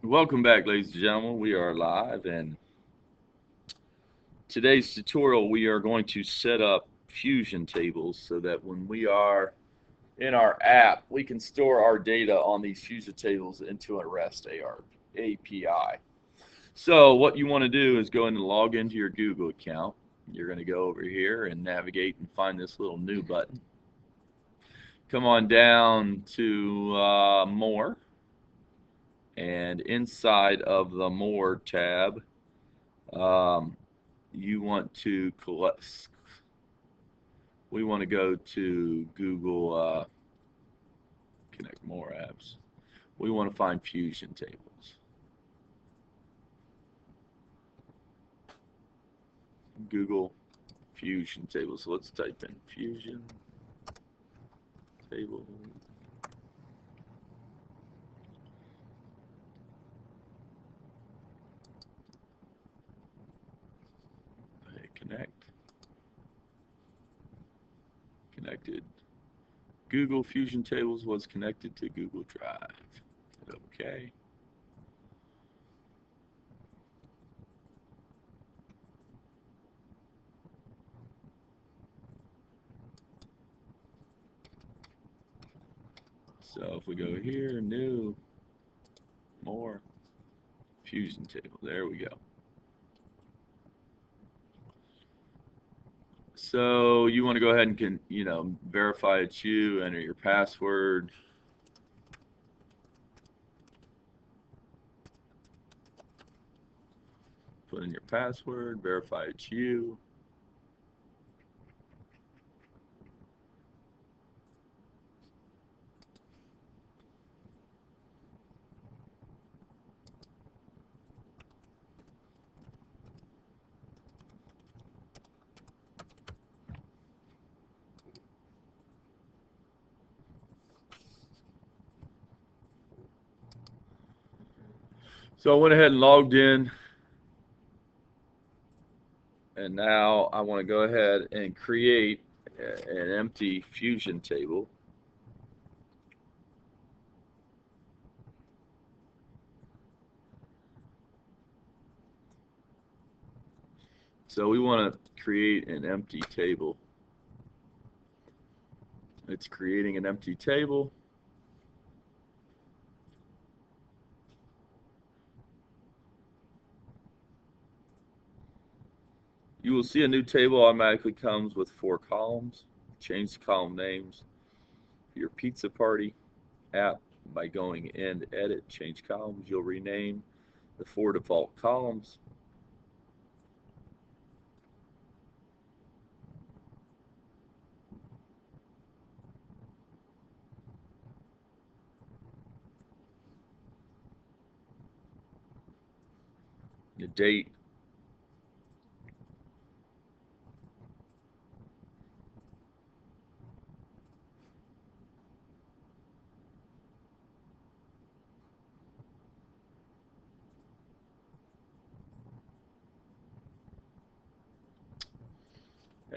Welcome back, ladies and gentlemen. We are live, and today's tutorial we are going to set up fusion tables so that when we are in our app, we can store our data on these fusion tables into a REST API. So what you want to do is go in and log into your Google account. You're going to go over here and navigate and find this little new button. Come on down to More, and inside of the More tab, um, you want to collect. We want to go to Google Connect More Apps. We want to find Fusion Tables. Google Fusion Tables. So let's type in Fusion Table. Connect. Connected. Google Fusion Tables was connected to Google Drive. Okay. So if we go here, New, More, Fusion Table. There we go. So you want to go ahead and verify it's you, enter your password. Put in your password, verify it's you. So I went ahead and logged in, and now I want to go ahead and create an empty fusion table. So we want to create an empty table. It's creating an empty table. You will see a new table automatically comes with 4 columns. Change the column names for your pizza party app by going in Edit, Change Columns. You'll rename the 4 default columns. The date,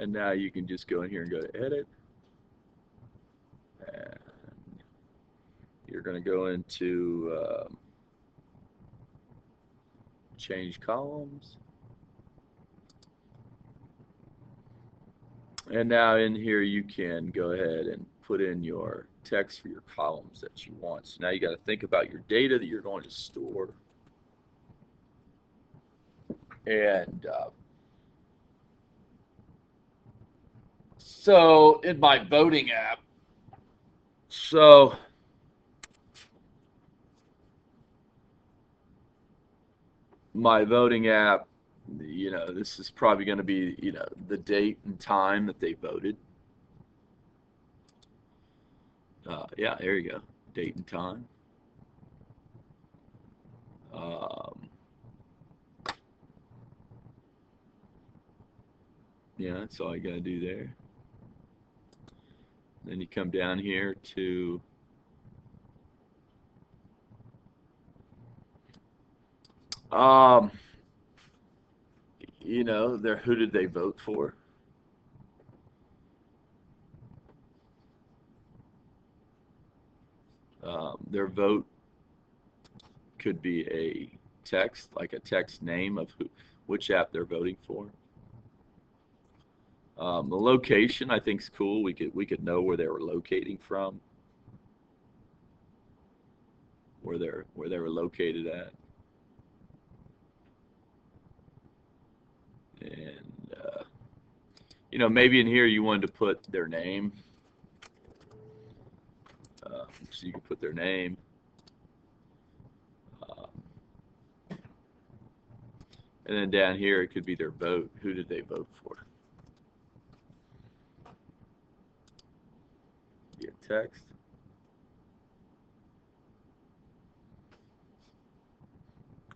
and now you can just go in here and go to Edit. And you're going to go into Change Columns. And now in here you can go ahead and put in your text for your columns that you want. So now you got to think about your data that you're going to store. And so in my voting app, so my voting app, this is probably going to be, the date and time that they voted. Yeah, there you go, date and time. Yeah, that's all you got to do there. Then you come down here to who did they vote for? Their vote could be a text, like a text name of which app they're voting for. The location I think is cool. We could know where they were locating from, where they were located at, and you know, maybe in here you wanted to put their name, so you can put their name. And then down here it could be their vote. Who did they vote for? Get text.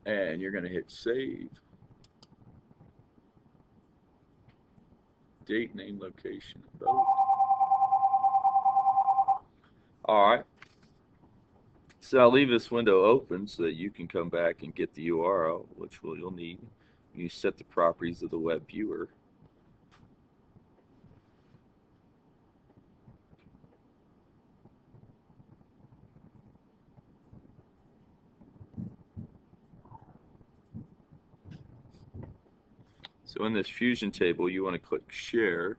And you're going to hit save. Date, name, location, vote. All right. So I'll leave this window open so that you can come back and get the URL, which you'll need. You set the properties of the web viewer. So in this Fusion table, you want to click Share.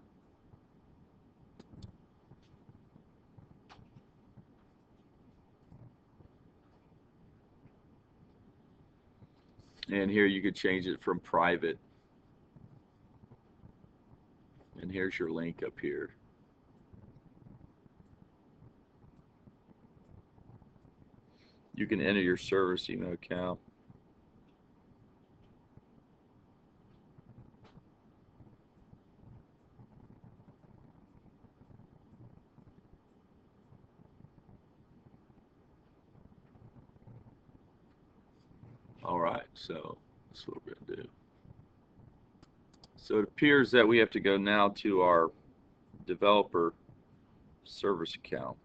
And here you could change it from private. And here's your link up here. You can enter your service email account. All right, so that's what we're going to do. So it appears that we have to go now to our developer service account.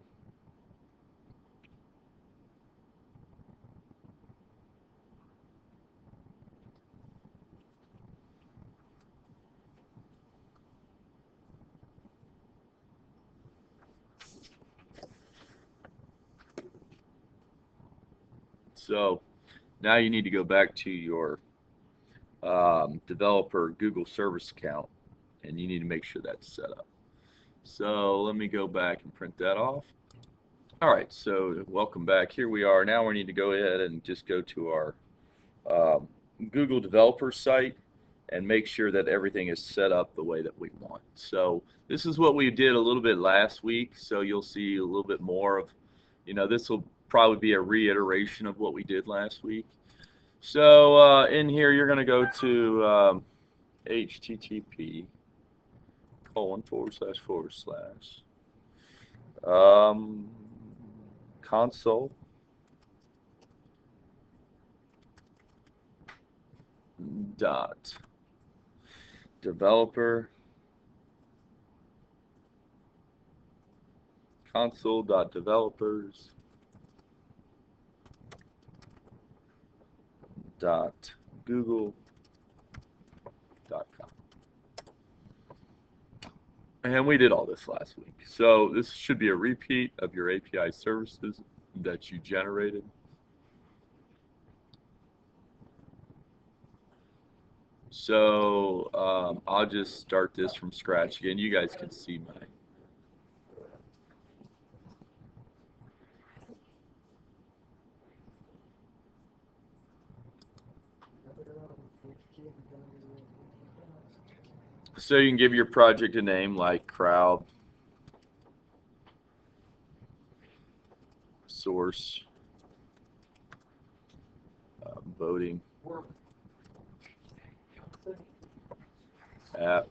So now you need to go back to your developer Google service account, and you need to make sure that's set up. So let me go back and print that off. All right, so welcome back. Here we are. Now we need to go ahead and just go to our Google developer site and make sure that everything is set up the way that we want. So this is what we did a little bit last week, so you'll see a little bit more of, you know, this will probably be a reiteration of what we did last week. So in here you're going to go to http:// console dot developer console.developers .google.com. And we did all this last week. So this should be a repeat of your API services that you generated. So I'll just start this from scratch again. You guys can see mine. So you can give your project a name like crowd source voting app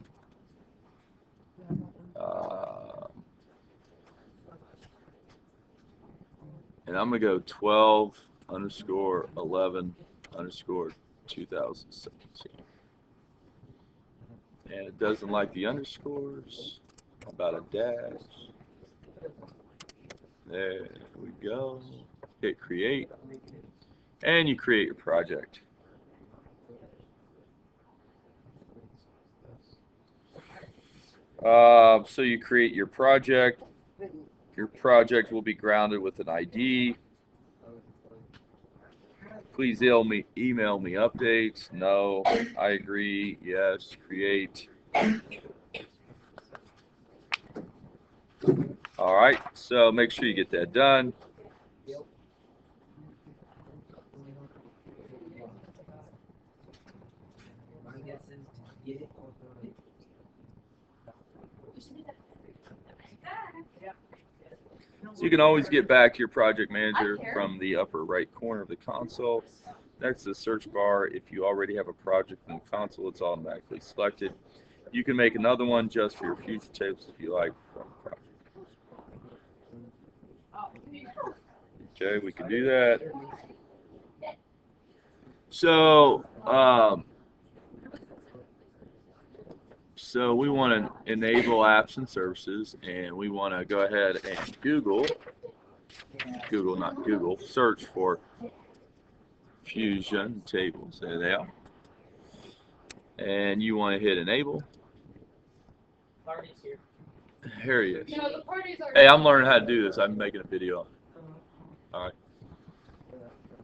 and I'm gonna go 12_11_2017. And it doesn't like the underscores. About a dash. There we go. Hit create. And you create your project. So you create your project. Your project will be grounded with an ID. Please email me updates. No. I agree. Yes. Create. All right. So make sure you get that done. So you can always get back to your project manager from the upper right corner of the console. Next to the search bar, if you already have a project in the console, it's automatically selected. You can make another one just for your future tables if you like from the project. Okay, we can do that. So, so we want to enable apps and services, and we want to go ahead and not Google, search for Fusion tables. There they are. And you want to hit enable. Here he is. Hey, I'm learning how to do this. I'm making a video. All right.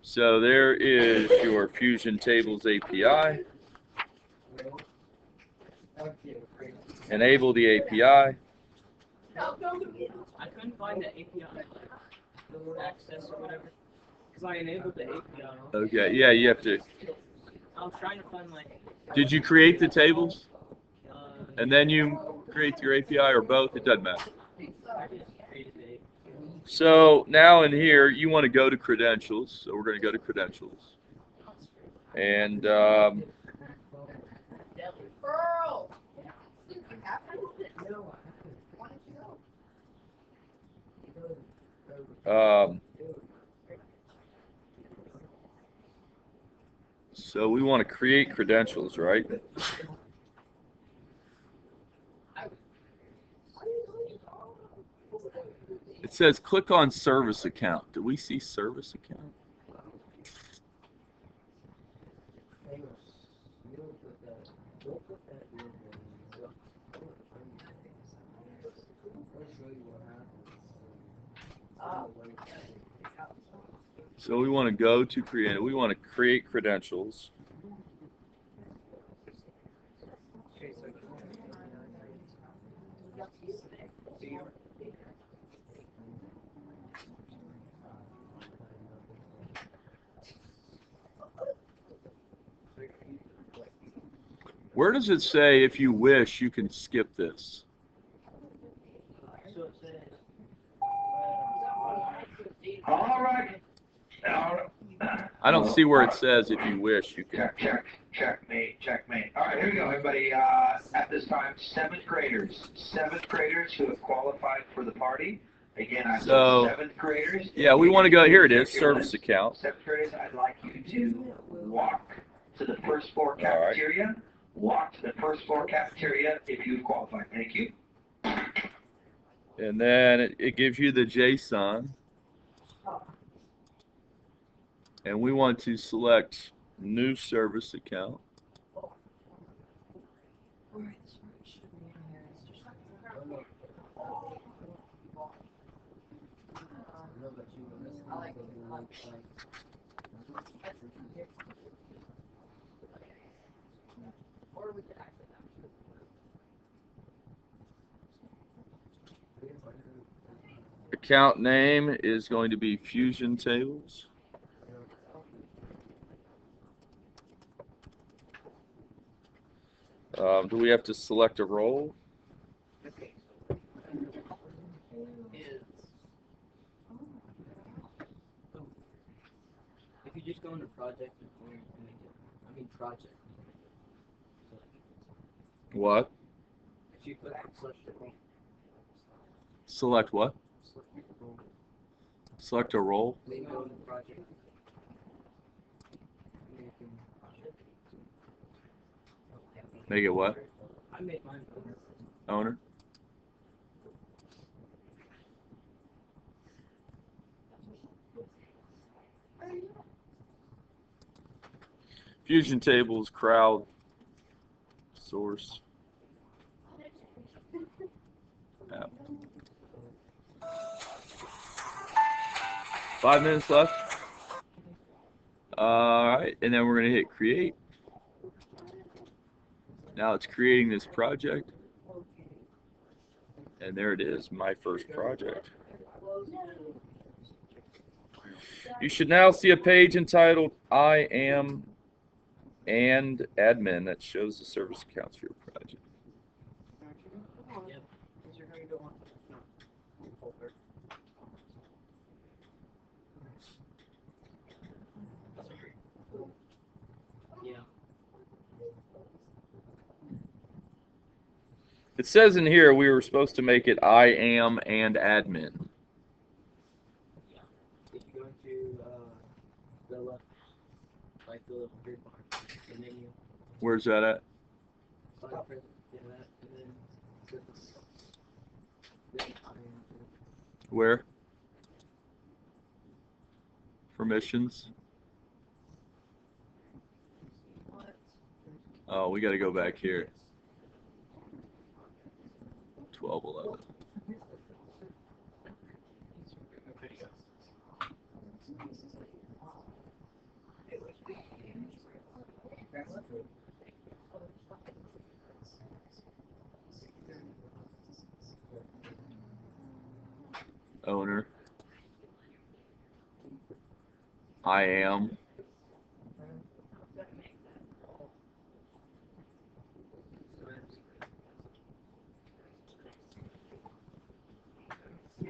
So there is your Fusion Tables API. Enable the API. I couldn't find the API access or whatever, because I enabled the API. Okay, yeah, you have to. I was trying to find like. Did you create the tables? And then you create your API, or both? It doesn't matter. I just created the API. So now in here, you want to go to credentials. So we're going to go to credentials. And so we want to create credentials, right? It says click on service account. Do we see service account? So we want to go to create. We want to create credentials. Where does it say, if you wish, you can skip this? All right. I don't see where it says, if you wish, you can. Checkmate. All right, here we go, everybody. At this time, seventh graders who have qualified for the party. Again, I said seventh graders. Yeah, we want to go, here it is, service account. Seventh graders, I'd like you to walk to the first floor cafeteria. Right. Walk to the first floor cafeteria if you've qualified. Thank you. And then it gives you the JSON. And we want to select new service account. Account name is going to be Fusion Tables. Do we have to select a role? Okay. If you just go into project and project. What? If you click select the role. Select what? Select the role. Select a role. Then go into project. Make it what? I made mine Owner. Fusion tables, crowd, source. App. 5 minutes left. All right, and then we're going to hit create. Now it's creating this project. And there it is, my first project. You should now see a page entitled I am and admin that shows the service accounts for your project. It says in here we were supposed to make it I am and admin. If you go to the left, like the little grid bar, the menu. Where's that at? Yeah, that, and then Where? Permissions. Oh, we got to go back here. 12:11. Owner. I am.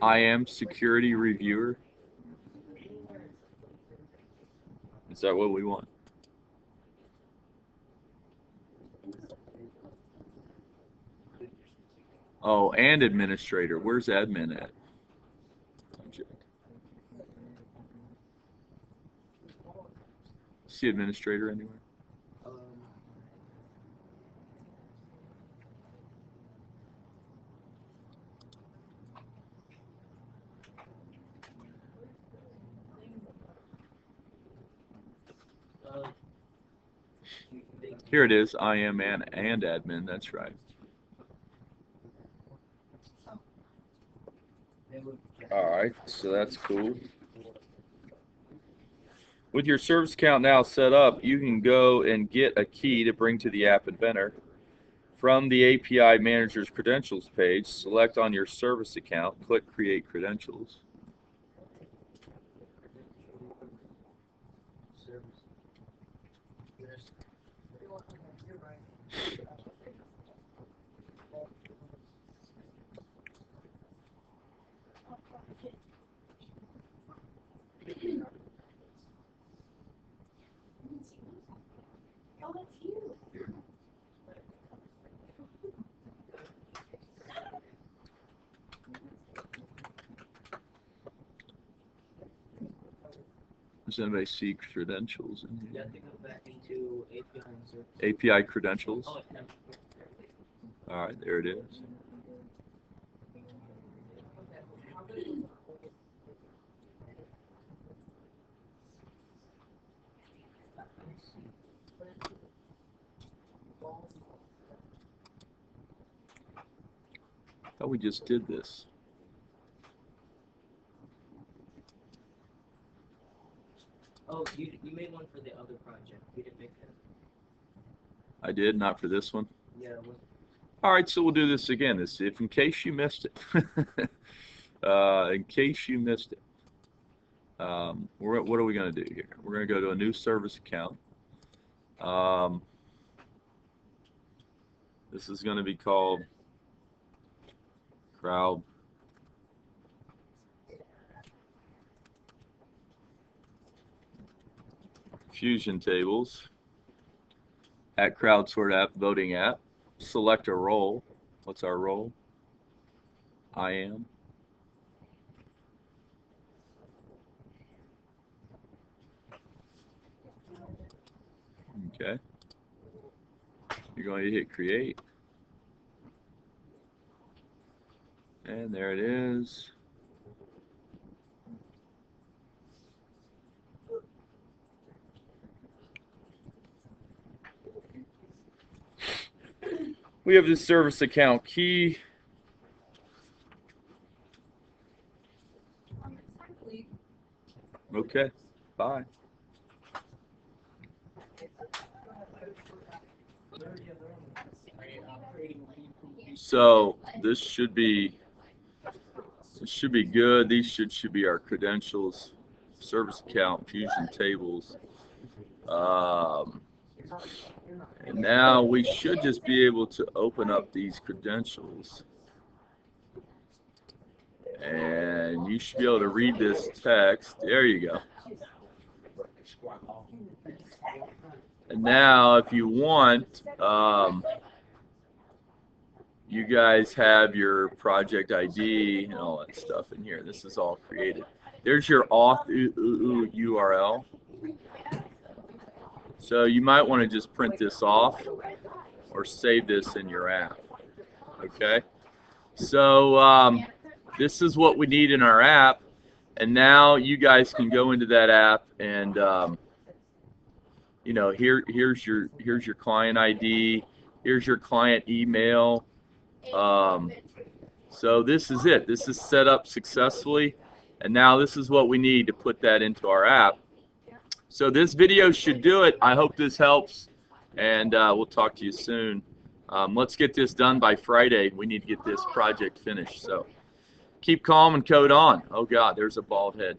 I am security reviewer. Is that what we want? Oh, and administrator. Where's admin at? See administrator anywhere? Here it is. I am and admin. That's right. All right, so that's cool. With your service account now set up, you can go and get a key to bring to the app inventor. From the API Manager's Credentials page, select on your service account, click Create Credentials. Does anybody see credentials in here? Yeah, they go back into API credentials. Oh, yeah. All right, there it is. I thought we just did this. Oh, you made one for the other project. We didn't make that. I did, not for this one. Yeah. All right, so we'll do this again. If in case you missed it, in case you missed it, what are we going to do here? We're going to go to a new service account. This is going to be called Crowd Fusion Tables at CrowdSort app, voting app. Select a role. What's our role? I am. Okay. You're going to hit create. And there it is. We have this service account key. Okay, bye. So this should be good. These should be our credentials, service account, Fusion tables. And now we should just be able to open up these credentials. And you should be able to read this text. There you go. And now if you want, you guys have your project ID and all that stuff in here. This is all created. There's your auth URL. So you might want to just print this off or save this in your app. Okay. So this is what we need in our app, and now you guys can go into that app and you know, here's your client ID, here's your client email. So this is it. This is set up successfully, and now this is what we need to put that into our app. So this video should do it. I hope this helps, and we'll talk to you soon. Let's get this done by Friday. We need to get this project finished. So keep calm and code on. Oh God, there's a bald head.